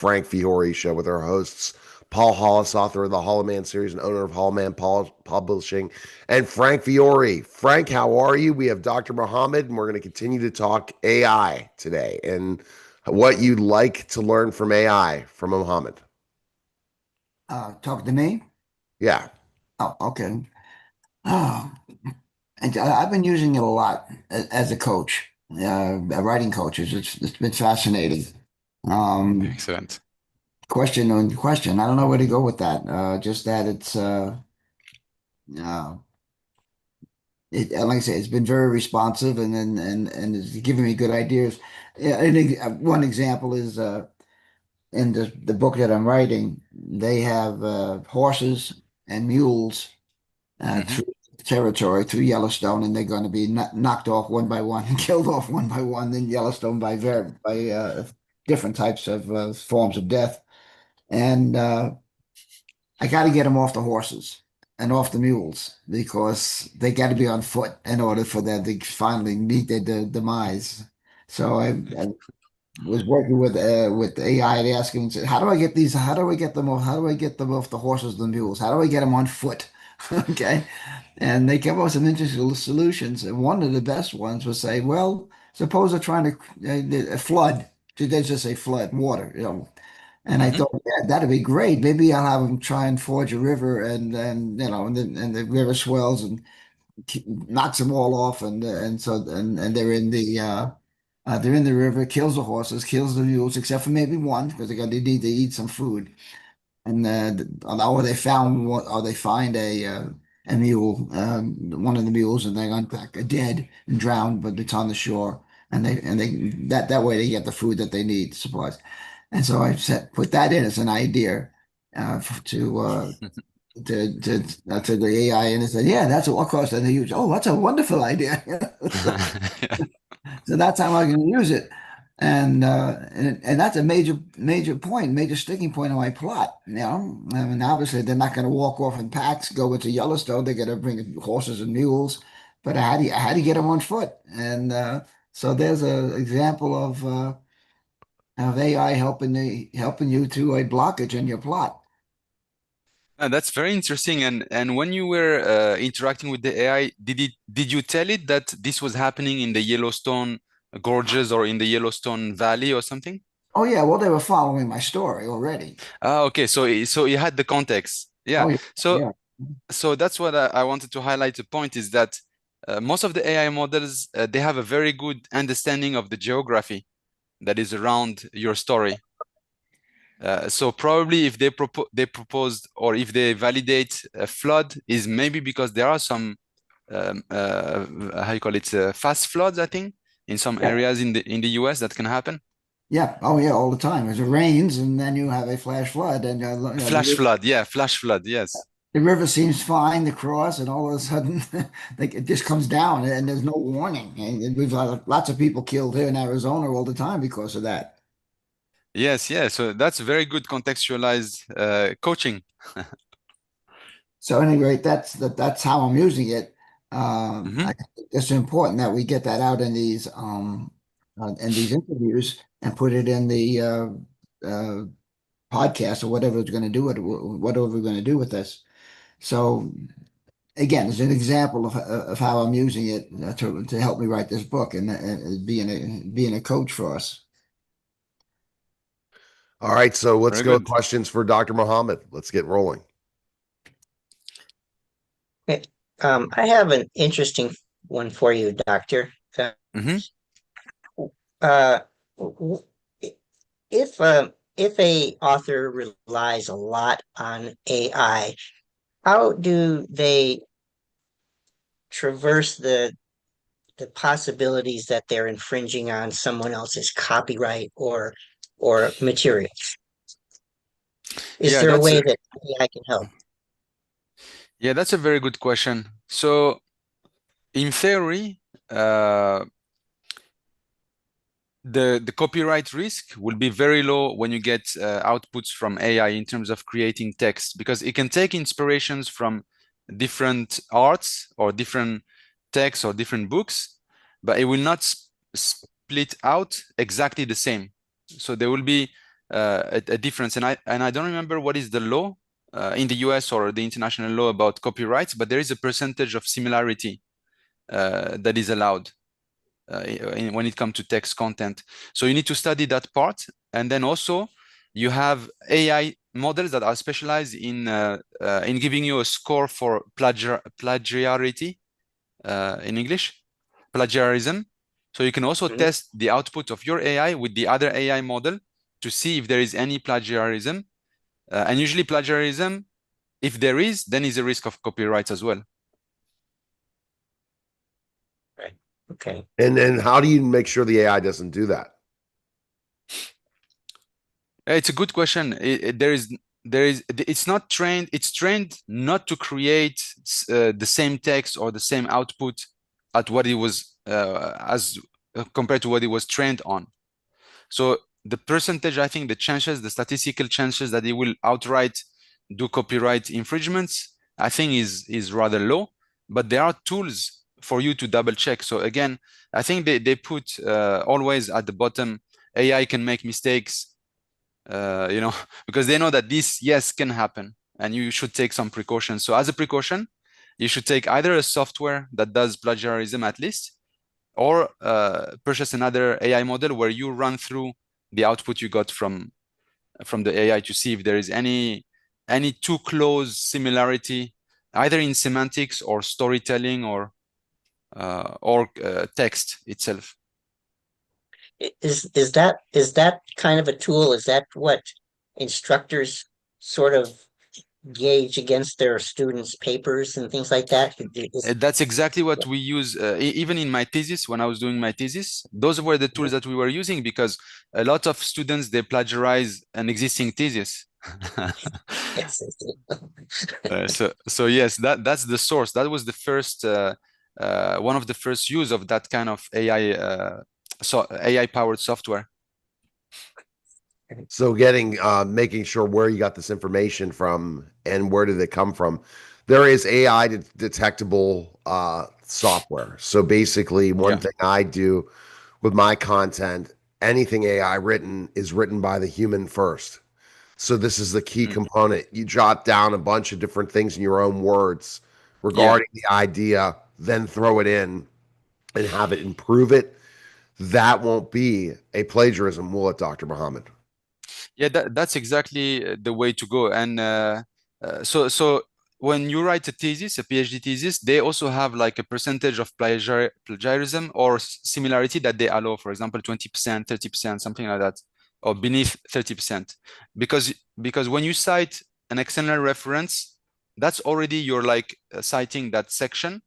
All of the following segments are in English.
Frank Fiore Show with our hosts, Paul Hollis, author of the Hollow Man series and owner of Hollow Man Publishing, and Frank Fiore. Frank, how are you? We have Dr. Muhammad, and we're going to continue to talk AI today and what you'd like to learn from AI from Muhammad. Talk to me? Yeah. Oh, okay. Oh, and I've been using it a lot as a coach, a writing coach. It's been fascinating. Um, Excellent. Question on question. I don't know where to go with that. Just that uh, like I say, it's been very responsive and it's giving me good ideas. Yeah, one example is in the book that I'm writing, they have horses and mules Hmm. through territory, through Yellowstone, and they're going to be knocked off one by one and killed off one by one in Yellowstone by different types of forms of death. And I got to get them off the horses and off the mules because they got to be on foot in order for them to finally meet their demise. So I was working with AI and asking, how do I get these? How do I get them off? How do I get them off the horses and the mules? How do I get them on foot? Okay. And they came up with some interesting solutions. And one of the best ones was say, well, suppose they're trying to flood. They just say flood, water, And I Hmm. thought, yeah, that'd be great. Maybe I'll have them try and forge a river, and the river swells and knocks them all off, and they're in the river, kills the horses, kills the mules, except for maybe one because they need to eat some food. And or they found one, or they find a mule, one of the mules, and they unpack a dead and drowned, but it's on the shore, and they that way they get the food that they need, supplies. And so I said, put that in as an idea to the AI, and it said, yeah, that's what cost. And they use, oh, that's a wonderful idea. So that's how I can use it. And that's a major point, major sticking point in my plot. I mean, obviously they're not going to walk off in packs, go into Yellowstone. They're going to bring horses and mules, but how do you get them on foot? And so there's an example of AI helping you through a blockage in your plot. That's very interesting. And when you were interacting with the AI, did you tell it that this was happening in the Yellowstone gorges or in the Yellowstone Valley or something? Oh yeah, well they were following my story already. Ah, okay. So you had the context. Yeah. Oh yeah, So yeah. so that's what I wanted to highlight. The point is that most of the AI models they have a very good understanding of the geography that is around your story. So probably if they proposed or if they validate a flood is maybe because there are some how you call it fast floods, I think, in some Yeah. areas in the US that can happen. Yeah. Oh, yeah. All the time. As it rains, and then you have a flash flood, and Flash flood, yeah, flash flood, yes. the river seems fine to cross, and all of a sudden, like it just comes down, and there's no warning. And we've had lots of people killed here in Arizona all the time because of that. Yes, yeah. So that's very good contextualized coaching. So, anyway, that's how I'm using it. Hmm. I think it's important that we get that out in these interviews and put it in the uh, podcast or whatever it's going to do whatever we're going to do with this. So again, it's an example of how I'm using it to help me write this book and being a coach for us. All right. So let's Very go with good. questions for Dr. Muhammad. Let's get rolling. Okay. I have an interesting one for you, Doctor. Hmm. Uh, w- if a author relies a lot on AI, how do they traverse the possibilities that they're infringing on someone else's copyright or material? Is Yeah, there a way that AI can help? that's a very good question. So in theory, uh, the copyright risk will be very low when you get outputs from AI in terms of creating text because it can take inspirations from different arts or different texts or different books, but it will not split out exactly the same. So there will be a difference. And I don't remember what is the law in the US or the international law about copyrights, but there is a percentage of similarity that is allowed when it comes to text content. So you need to study that part. And then also you have AI models that are specialized in giving you a score for plagiarity in English, plagiarism. So you can also test the output of your AI with the other AI model to see if there is any plagiarism. And usually plagiarism, if there is, then is a risk of copyright as well. Right. Okay. And then how do you make sure the AI doesn't do that? It's a good question. It's not trained. It's trained not to create the same text or the same output at what it was compared to what it was trained on. So the percentage, I think, the statistical chances that it will outright do copyright infringements, I think is rather low. But there are tools for you to double check. So again, I think they put always at the bottom, AI can make mistakes. Because they know that this, yes, can happen and you should take some precautions. So as a precaution, you should take either a software that does plagiarism at least, or purchase another AI model where you run through the output you got from the AI to see if there is any too close similarity, either in semantics or storytelling or text itself. Is that kind of a tool? Is that what instructors sort of gauge against their students' papers and things like that? That's exactly what we use. Even in my thesis, when I was doing my thesis, those were the tools that we were using, because a lot of students, they plagiarize an existing thesis. Yes. So yes, that's the source. That was the first one of the first use of that kind of AI powered software. So making sure where you got this information from and where did it come from. There is AI detectable software. So basically, one thing I do with my content, anything AI written is written by the human first. So this is the key component. You jot down a bunch of different things in your own words regarding the idea, then throw it in and have it improve it. That won't be a plagiarism, will it, Dr. Muhammad? Yeah, that's exactly the way to go. And so when you write a thesis, a PhD thesis, they also have like a percentage of plagiarism or similarity that they allow, for example, 20%, 30%, something like that, or beneath 30%. Because when you cite an external reference, that's already you're like citing that section,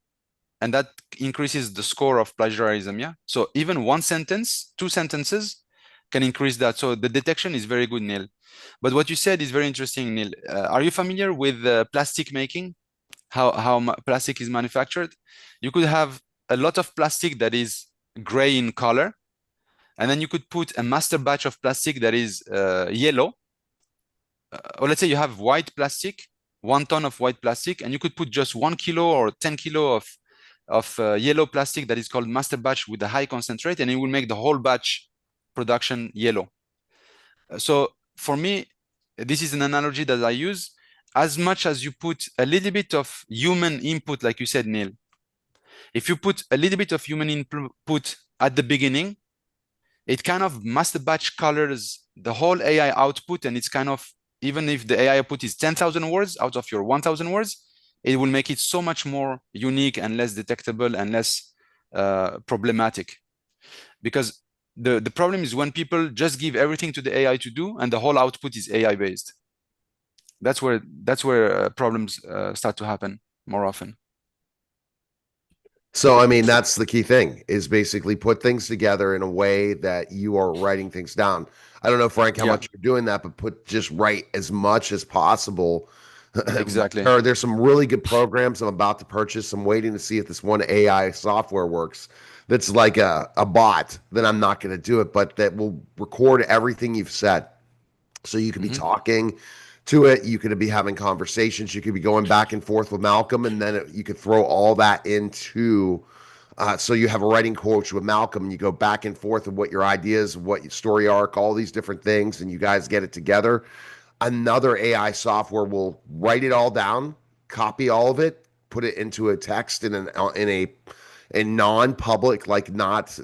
and that increases the score of plagiarism. Yeah. So even one sentence, two sentences can increase that. So the detection is very good, Neil. But what you said is very interesting, Neil. Are you familiar with plastic making? How plastic is manufactured? You could have a lot of plastic that is gray in color, and then you could put a master batch of plastic that is yellow. Or let's say you have white plastic, 1 ton of white plastic, and you could put just 1 kilo or 10 kilo of yellow plastic that is called master batch with a high concentrate, and it will make the whole batch production yellow. So for me, this is an analogy that I use. As much as you put a little bit of human input, like you said, Neil, if you put a little bit of human input at the beginning, it kind of master batch colors the whole AI output, and it's kind of, even if the AI output is 10,000 words out of your 1,000 words, it will make it so much more unique and less detectable and less problematic. Because the problem is when people just give everything to the AI to do, and the whole output is AI based. That's where problems start to happen more often. So, I mean, that's the key thing, is basically put things together in a way that you are writing things down. I don't know, Frank, how much you're doing that, but just write as much as possible. Exactly. There's some really good programs I'm about to purchase. I'm waiting to see if this one AI software works. That's like a bot. Then I'm not going to do it, but that will record everything you've said. So you could be talking to it. You could be having conversations. You could be going back and forth with Malcolm, and then you could throw all that into So you have a writing coach with Malcolm, and you go back and forth of what your ideas, what your story arc, all these different things, and you guys get it together. Another AI software will write it all down, copy all of it, put it into a text in a non-public, like not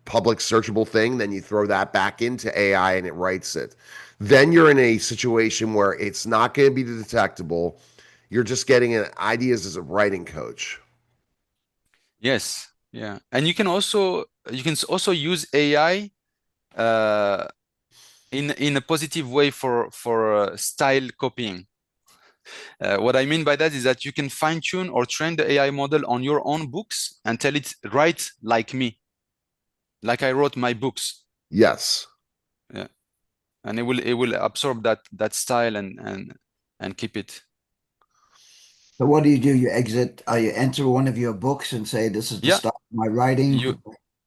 public searchable thing. Then you throw that back into AI and it writes it. Then you're in a situation where it's not going to be detectable. You're just getting ideas as a writing coach. Yes, yeah, and you can also use AI in a positive way for style copying. What I mean by that is that you can fine tune or train the AI model on your own books and tell it write like me, like I wrote my books. Yes. Yeah, and it will absorb that style and keep it. So what do? You enter one of your books and say, this is the Yeah, style of my writing.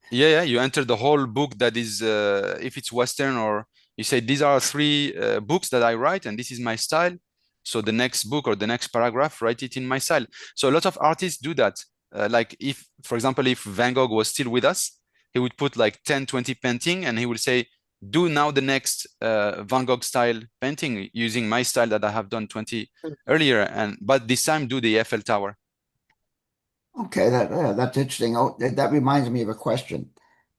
you enter the whole book that is if it's Western, or you say these are three books that I write and this is my style. So the next book or the next paragraph, write it in my style. So a lot of artists do that. Like if, for example, if Van Gogh was still with us, he would put like 10, 20 painting and he would say, do now the next Van Gogh style painting using my style that I have done 20 earlier. But this time do the Eiffel Tower. Okay, that's interesting. Oh, that reminds me of a question.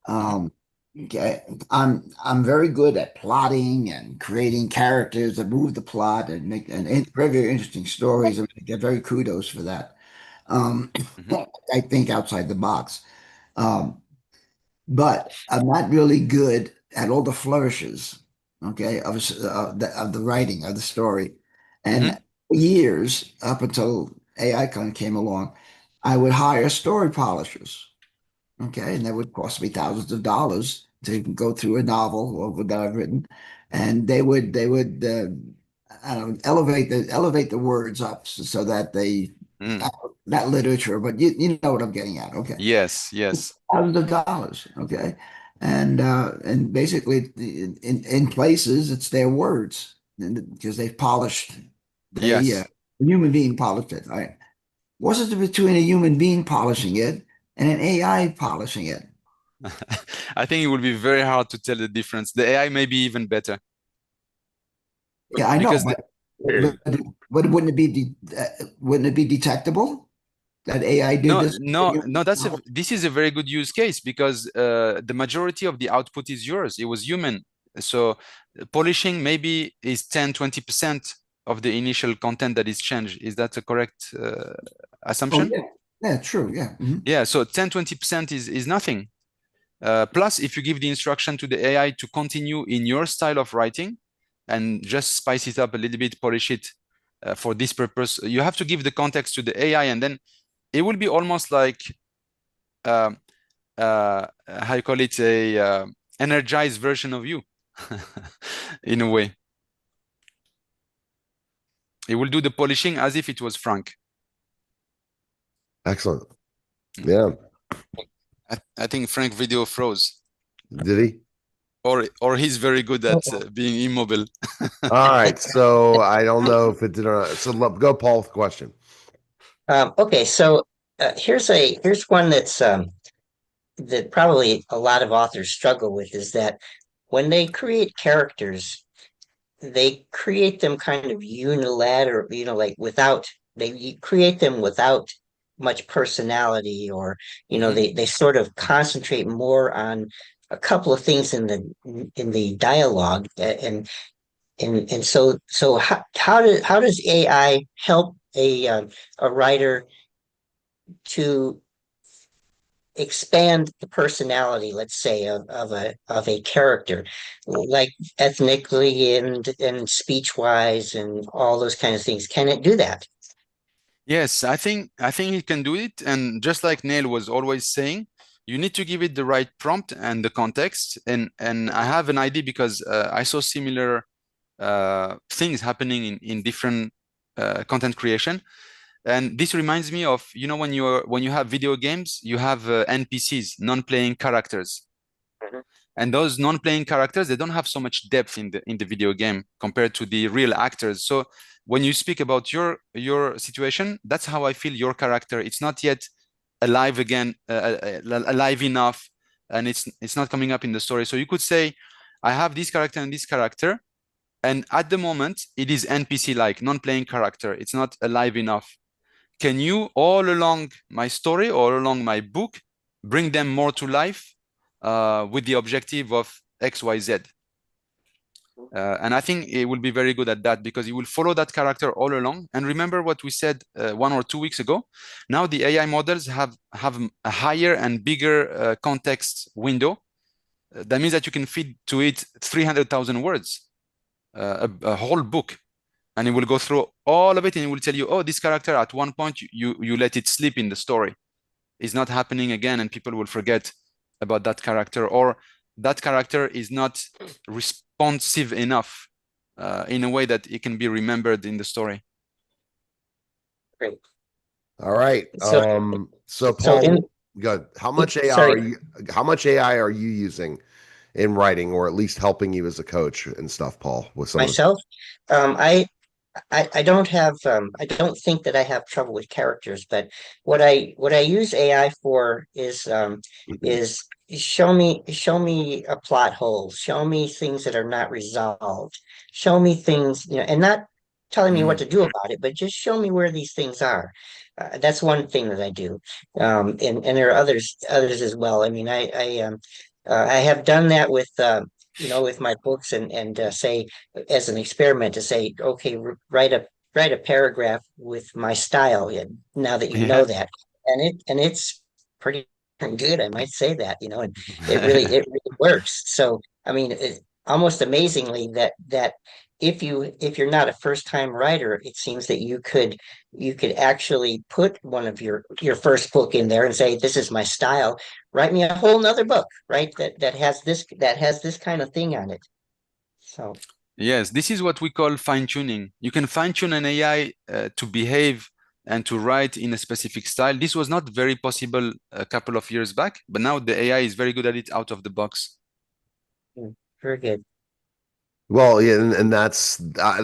Okay, I'm very good at plotting and creating characters that move the plot and make very, very interesting stories. I get very kudos for that. I think outside the box. Um, but I'm not really good at all the flourishes, okay, of the writing of the story. And years up until AI kind of came along, I would hire story polishers, okay, and that would cost me thousands of dollars to go through a novel or that I've written, and they would I don't know, elevate the words up so that they not literature, but you know what I'm getting at, okay? Yes, yes. Thousands of dollars, okay, and basically in places it's their words because they've polished Yes. a human being polished it. Right? What's the difference between a human being polishing it and an AI polishing it? I think it will be very hard to tell the difference. The AI may be even better. Yeah, I know, Because but wouldn't it be detectable that AI did this? this is a very good use case because the majority of the output is yours. It was human. So polishing maybe is 10, 20% of the initial content that is changed. Is that a correct assumption? Oh, yeah, true. Yeah. Yeah, so 10, 20% is nothing. Plus, if you give the instruction to the AI to continue in your style of writing and just spice it up a little bit, polish it for this purpose, you have to give the context to the AI, and then it will be almost like how you call it, a energized version of you in a way. It will do the polishing as if it was Frank. Excellent. Yeah. I think Frank video froze. Did he? Or he's very good at being immobile. All right. So I don't know if it did or not. So go, Paul, with the question. Okay, so here's one that's that probably a lot of authors struggle with, is that when they create characters, they create them kind of unilateral, like they create them without much personality, or they sort of concentrate more on a couple of things in the dialogue, and so how does AI help a writer to expand the personality, let's say, of a character, like ethnically and speech wise and all those kind of things? Can it do that? Yes, I think it can do it. And just like Neil was always saying, you need to give it the right prompt and the context. And I have an idea because I saw similar things happening in different content creation. And this reminds me of, when you have video games, you have NPCs, non-playing characters. And those non-playing characters, they don't have so much depth in the video game compared to the real actors. So when you speak about your situation, that's how I feel your character. It's not yet alive again, alive enough, and it's not coming up in the story. So you could say, I have this character and this character, and at the moment it is NPC-like, non-playing character. It's not alive enough. Can you, all along my story, all along my book, bring them more to life with the objective of X, Y, Z? And I think it will be very good at that, because it will follow that character all along. And remember what we said 1 or 2 weeks ago. Now the AI models have a higher and bigger context window. That means that you can feed to it 300,000 words, a whole book, and it will go through all of it, and it will tell you, oh, this character at one point you let it slip in the story. It's not happening again, and people will forget about that character, or that character is not responsive enough in a way that it can be remembered in the story. Great. All right. So Paul, good. How much AI are you using in writing, or at least helping you as a coach and stuff, Paul, with some myself, I don't have I don't think that I have trouble with characters, but what I use AI for is show me a plot hole, show me things that are not resolved, show me things, and not telling me what to do about it, but just show me where these things are. That's one thing that I do, and there are others as well. I mean, I have done that with with my books and say, as an experiment, to say, okay, write a paragraph with my style. Now that you know that, and it's pretty good, I might say that, and it really works. So I mean, almost amazingly that if you're not a first time writer, it seems that you could actually put one of your first book in there and say, this is my style. Write me a whole nother book, right? That has this kind of thing on it. So yes, this is what we call fine-tuning. You can fine-tune an AI to behave and to write in a specific style. This was not very possible a couple of years back, but now the AI is very good at it out of the box. very good. Well, yeah, and I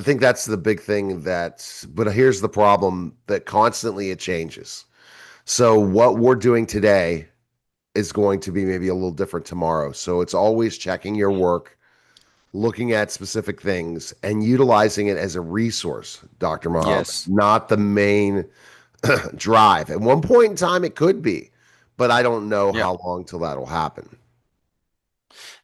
think that's the big thing but here's the problem, that constantly it changes. So what we're doing today is going to be maybe a little different tomorrow. So it's always checking your work, looking at specific things, and utilizing it as a resource, Dr. Muhammad, Yes. not the main drive. At one point in time, it could be, but I don't know how long till that'll happen.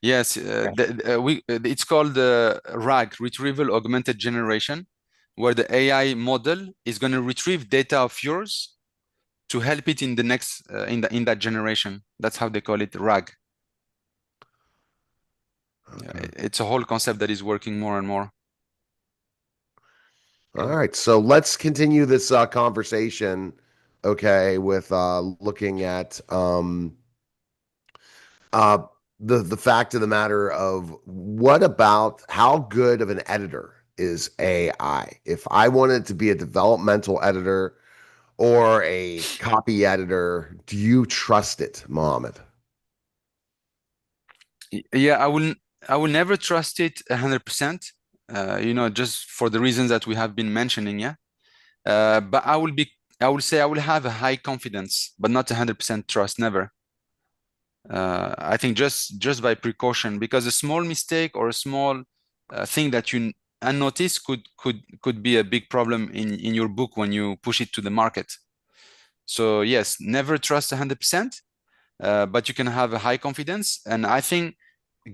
Yes, it's called RAG, Retrieval Augmented Generation, where the AI model is going to retrieve data of yours to help it in the next in that generation. That's how they call it, RAG. Okay. It's a whole concept that is working more and more. All right, so let's continue this conversation, okay, with looking at the fact of the matter of, what about how good of an editor is AI? If I wanted to be a developmental editor or a copy editor, do you trust it, Mohammed? Yeah, I will never trust it 100%. Just for the reasons that we have been mentioning. Yeah, but I will say I will have a high confidence, but not 100% trust. Never. I think just by precaution, because a small mistake or a small thing that you unnotice could be a big problem in your book when you push it to the market. So yes, never trust 100%, but you can have a high confidence, and I think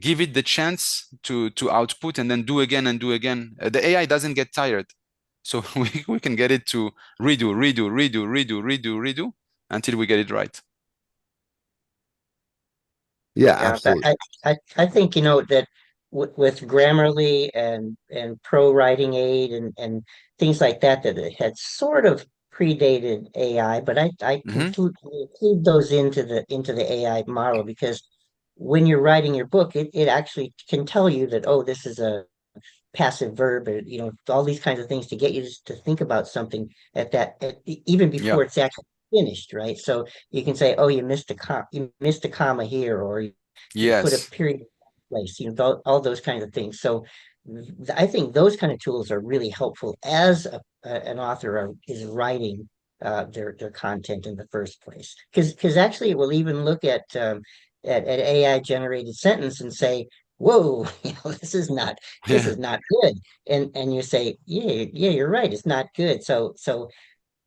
give it the chance to output, and then do again and do again. The AI doesn't get tired, so we can get it to redo until we get it right. Yeah, absolutely. I think that with Grammarly and Pro Writing Aid and things like that it had sort of predated AI, but I include those into the AI model, because when you're writing your book, it actually can tell you that, oh, this is a passive verb, or all these kinds of things to get you to think about something even before it's actually finished, right? So you can say, oh, you missed a comma here, or you put a period in place, all those kinds of things. So I think those kind of tools are really helpful as an author is writing their content in the first place. Because actually, it will even look at AI generated sentence and say, "Whoa, this is not Yeah. good," and you say, "Yeah, you're right, it's not good." So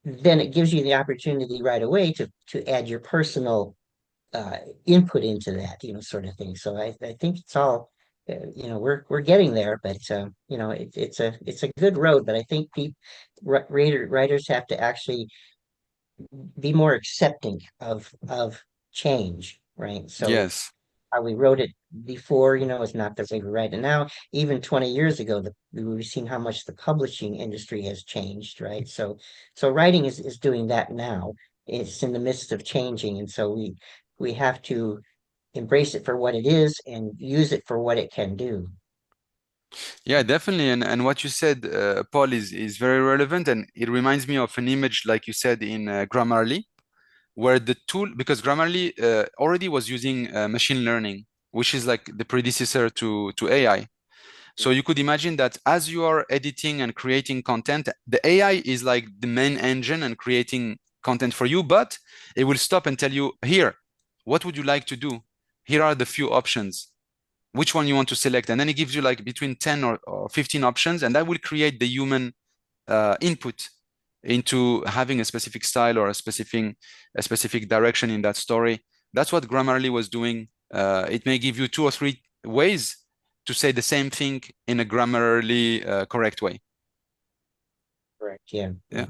then it gives you the opportunity right away to add your personal uh, input into that, sort of thing. So I think it's all, we're getting there, but it's a good road. But I think writers have to actually be more accepting of change, right? So Yes. how we wrote it before, is not the way we write it now. Even 20 years ago, we've seen how much the publishing industry has changed, right? So writing is doing that now. It's in the midst of changing, and so we have to embrace it for what it is and use it for what it can do. Yeah, definitely. And what you said, Paul, is very relevant. And it reminds me of an image, like you said, in Grammarly, where the tool, because Grammarly already was using machine learning, which is like the predecessor to AI. So you could imagine that as you are editing and creating content, the AI is like the main engine and creating content for you, but it will stop and tell you, here, what would you like to do? Here are the few options. Which one you want to select? And then it gives you like between 10 or 15 options, and that will create the human input into having a specific style or a specific direction in that story. That's what Grammarly was doing. It may give you 2 or 3 ways to say the same thing in a grammarly correct way. Correct. Yeah. Yeah.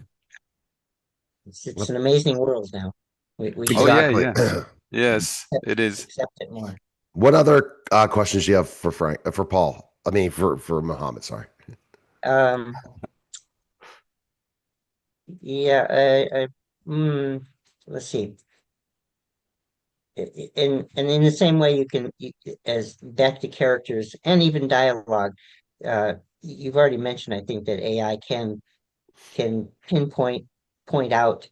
It's an amazing world now. We Oh should yeah, Exactly. yeah. Yes, it is. accept it more. What other questions do you have for for Paul? I mean, for Muhammad. Sorry. Um, yeah, let's see. In the same way as back to characters and even dialogue, you've already mentioned, I think, that AI can point out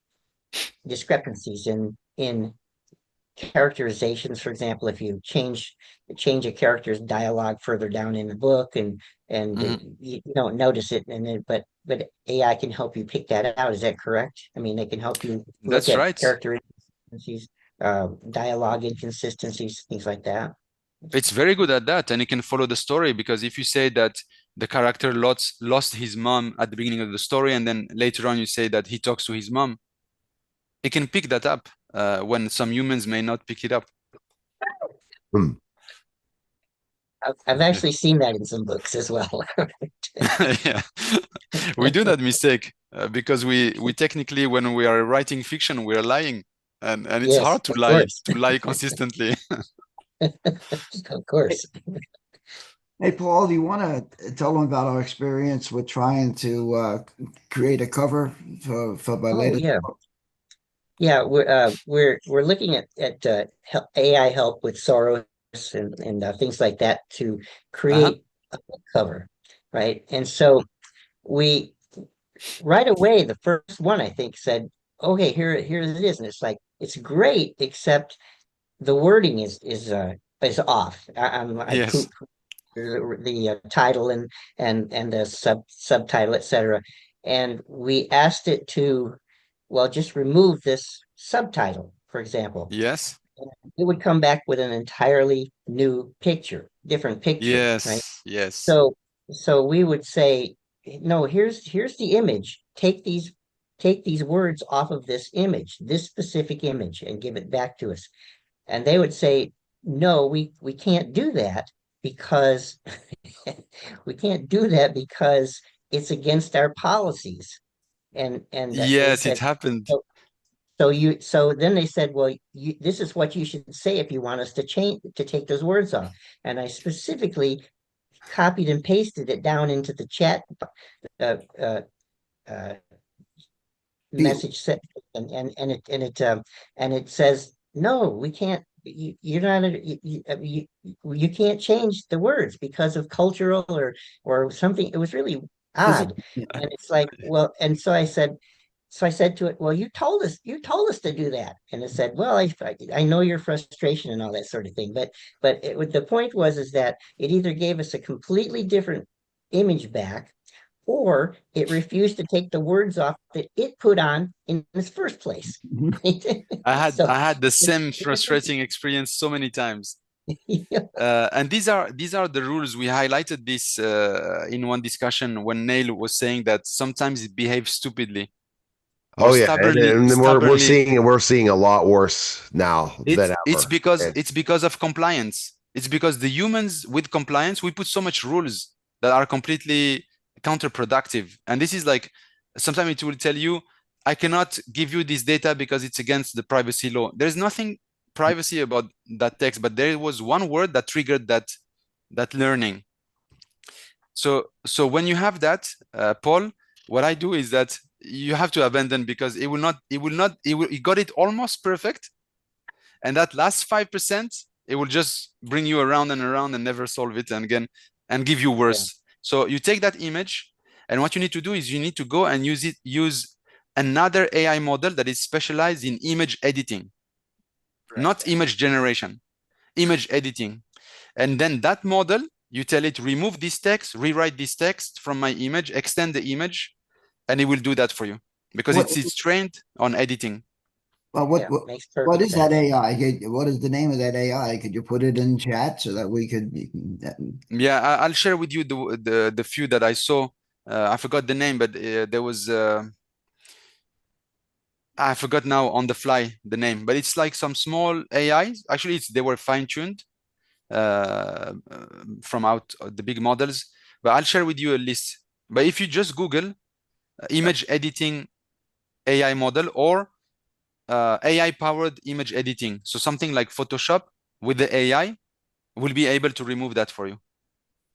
discrepancies in characterizations. For example, if you change a character's dialogue further down in the book, and Mhm. you don't notice it, and then but AI can help you pick that out. Is that correct? I mean, they can help you look That's at right. character inconsistencies, dialogue inconsistencies, things like that. It's very good at that, and it can follow the story, because if you say that the character lost his mom at the beginning of the story, and then later on you say that he talks to his mom, it can pick that up when some humans may not pick it up. Hmm. I've actually seen that in some books as well. Yeah, we do that mistake because we technically, when we are writing fiction, we are lying, and it's Yes, hard of course. to lie consistently. Of course. Hey, Paul, do you want to tell them about our experience with trying to create a cover for my Oh latest yeah. book? Yeah, we're looking at AI help with Soros and things like that to Uh-huh. create a book cover, right? And so we right away, the first one I think said, "Okay, here it is," and it's like it's great, except the wording is off. I Yes. poop the title and the subtitle, etc. And we asked it to, well, just remove this subtitle, for example. Yes. It would come back with an entirely new picture, different picture, right? Yes. Yes. So so we would say, no, here's the image. Take these words off of this image, this specific image, and give it back to us. And they would say, no, we can't do that because we can't do that because it's against our policies. And they Yes, it said, happened. so, so then they said, well, this is what you should say if you want us to take those words off. And I specifically copied and pasted it down into the chat uh, uh, uh, Field. message set, and it says, no, we can't. You're not. You can't change the words because of cultural or something. It was really odd, and it's like, well, and so I said to it, well, you told us to do that, and it said, well, I know your frustration and all that sort of thing, but the point was is that it either gave us a completely different image back, or it refused to take the words off that it put on in its first place. So I had the same frustrating experience so many times. And these are the rules. We highlighted this in one discussion when Neil was saying that sometimes it behaves stupidly. Oh Or yeah, and then we're stubbornly. seeing a lot worse now than It's ever. because of compliance. It's because the humans with compliance, we put so much rules that are completely counterproductive. And this is like, sometimes it will tell you, I cannot give you this data because it's against the privacy law. There's nothing privacy about that text, but there was one word that triggered that learning. So when you have that, Paul, what I do is that you have to abandon, because it got it almost perfect. And that last 5%, it will just bring you around and around and never solve it again and give you worse. Yeah. So you take that image, and what you need to do is you need to go and use another AI model that is specialized in image editing, not image generation, image editing. And then that model, you tell it, remove this text, rewrite this text from my image, extend the image, and it will do that for you, because it's trained on editing. Well, what is that AI? What is the name of that AI? Could you put it in chat so that we could? Yeah, I'll share with you the few that I saw. I forgot the name, but there was I forgot now on the fly the name, but it's like some small AIs. Actually, they were fine-tuned from out the big models. But I'll share with you a list. But if you just Google image editing AI model or AI-powered image editing, so something like Photoshop with the AI, will be able to remove that for you.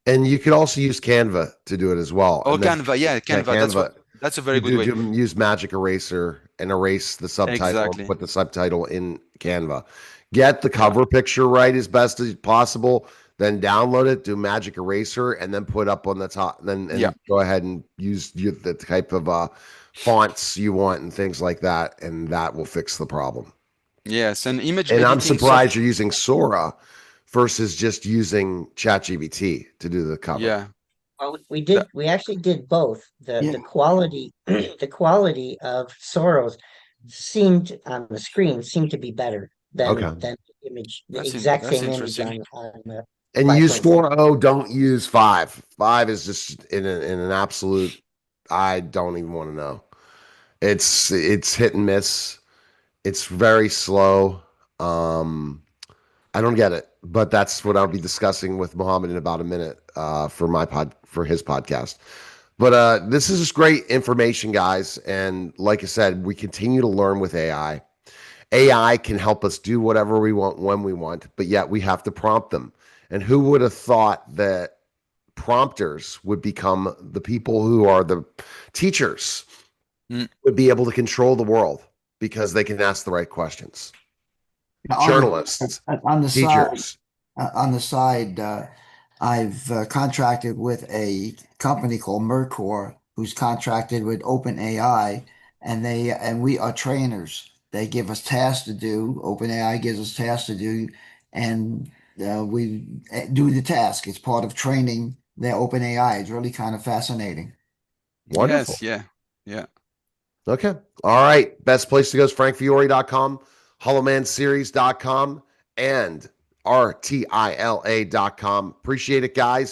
And you could also use Canva to do it as well. Oh, Canva, yeah, Canva. That's a very good way. Use Magic Eraser and erase the subtitle. Exactly. Put the subtitle in Canva. Get the cover picture right as best as possible. Then download it, do Magic Eraser, and then put up on the top. Then go ahead and use the type of fonts you want and things like that, and that will fix the problem. Yes, and image editing. And I'm surprised you're using Sora versus just using ChatGPT to do the cover. Yeah. Well, we actually did both. The quality the quality of Soros seemed on the screen to be better than the image, the exact same image on and use 4.0, don't use 5. 5 is just in an absolute, I don't even want to know. It's hit and miss. It's very slow. I don't get it, but that's what I'll be discussing with Mohammed in about a minute for his podcast. But this is just great information, guys. And like I said, we continue to learn with AI. AI can help us do whatever we want when we want, but yet we have to prompt them. And who would have thought that prompters would become the people who are the teachers, would be able to control the world because they can ask the right questions. Journalists, teachers. On the side, I've contracted with a company called Mercor, who's contracted with OpenAI, and we are trainers. They give us tasks to do. OpenAI gives us tasks to do, and we do the task. It's part of training their OpenAI. It's really kind of fascinating. Wonderful. Yes, yeah. Okay. All right. Best place to go is frankfiore.com, hollowmanseries.com, and rtila.com. Appreciate it, guys.